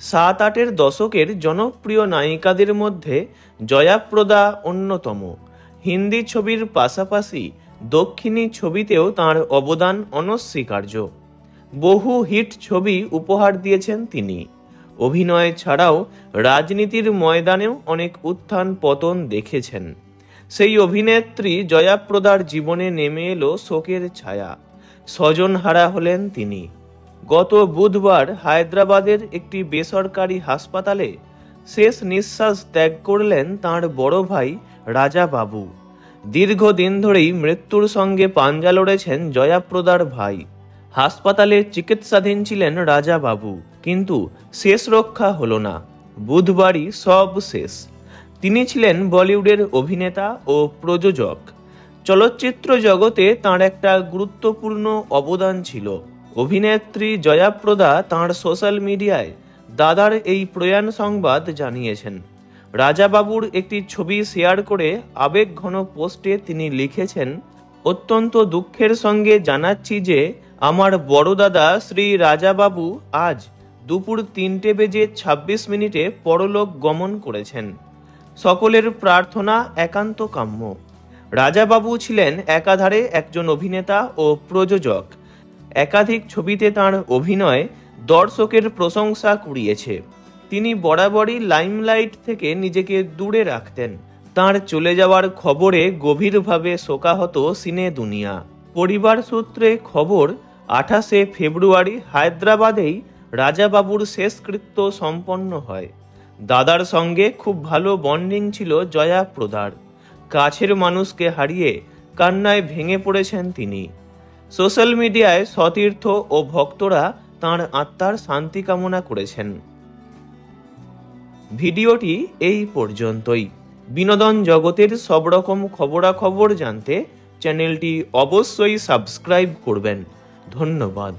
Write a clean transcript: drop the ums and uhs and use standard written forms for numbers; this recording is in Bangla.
7-8 দশকের জনপ্রিয় নায়িকাদের মধ্যে জয়াপ্রদা অন্যতম। হিন্দি ছবির পাশাপাশি দক্ষিণী ছবিতেও তাঁর অবদান অনস্বীকার্য। বহু হিট ছবি উপহার দিয়েছেন তিনি। অভিনয় ছাড়াও রাজনীতির ময়দানেও অনেক উত্থান পতন দেখেছেন। সেই অভিনেত্রী জয়াপ্রদার জীবনে নেমে এলো শোকের ছায়া। স্বজনহারা হলেন তিনি। গত বুধবার হায়দ্রাবাদের একটি বেসরকারি হাসপাতালে শেষ নিঃশ্বাস ত্যাগ করলেন তাঁর বড় ভাই রাজা বাবু। দীর্ঘদিন ধরেই মৃত্যুর সঙ্গে পাঞ্জা লড়েছেন জয়াপ্রদার ভাই। হাসপাতালে চিকিৎসাধীন ছিলেন রাজা বাবু, কিন্তু শেষ রক্ষা হলো না। বুধবারই সব শেষ। তিনি ছিলেন বলিউডের অভিনেতা ও প্রযোজক। চলচ্চিত্র জগতে তাঁর একটা গুরুত্বপূর্ণ অবদান ছিল। অভিনেত্রী জয়াপ্রদা তাঁর সোশ্যাল মিডিয়ায় দাদার এই প্রয়াণ সংবাদ জানিয়েছেন। রাজা বাবুর একটি ছবি শেয়ার করে আবেগঘন পোস্টে তিনি লিখেছেন, অত্যন্ত দুঃখের সঙ্গে জানাচ্ছি যে আমার বড় দাদা শ্রী রাজা বাবু আজ দুপুর 3:26 পরলোক গমন করেছেন। সকলের প্রার্থনা একান্ত কাম্য। রাজা বাবু ছিলেন একাধারে একজন অভিনেতা ও প্রযোজক। একাধিক ছবিতে তাঁর অভিনয় দর্শকের প্রশংসা কুড়িয়েছে। তিনি বরাবরই লাইমলাইট থেকে নিজেকে দূরে রাখতেন। তাঁর চলে যাওয়ার খবরে গভীরভাবে শোকাহত সিনে দুনিয়া। পরিবার সূত্রে খবর, 28শে ফেব্রুয়ারি হায়দ্রাবাদেই রাজা বাবুর শেষকৃত্য সম্পন্ন হয়। দাদার সঙ্গে খুব ভালো বন্ডিং ছিল জয়াপ্রদার। কাছের মানুষকে হারিয়ে কান্নায় ভেঙে পড়েছেন তিনি। সোশ্যাল মিডিয়ায় সতীর্থ ও ভক্তরা তাঁর আত্মার শান্তি কামনা করেছেন। ভিডিওটি এই পর্যন্তই। বিনোদন জগতের সব রকম খবরাখবর জানতে চ্যানেলটি অবশ্যই সাবস্ক্রাইব করবেন। ধন্যবাদ।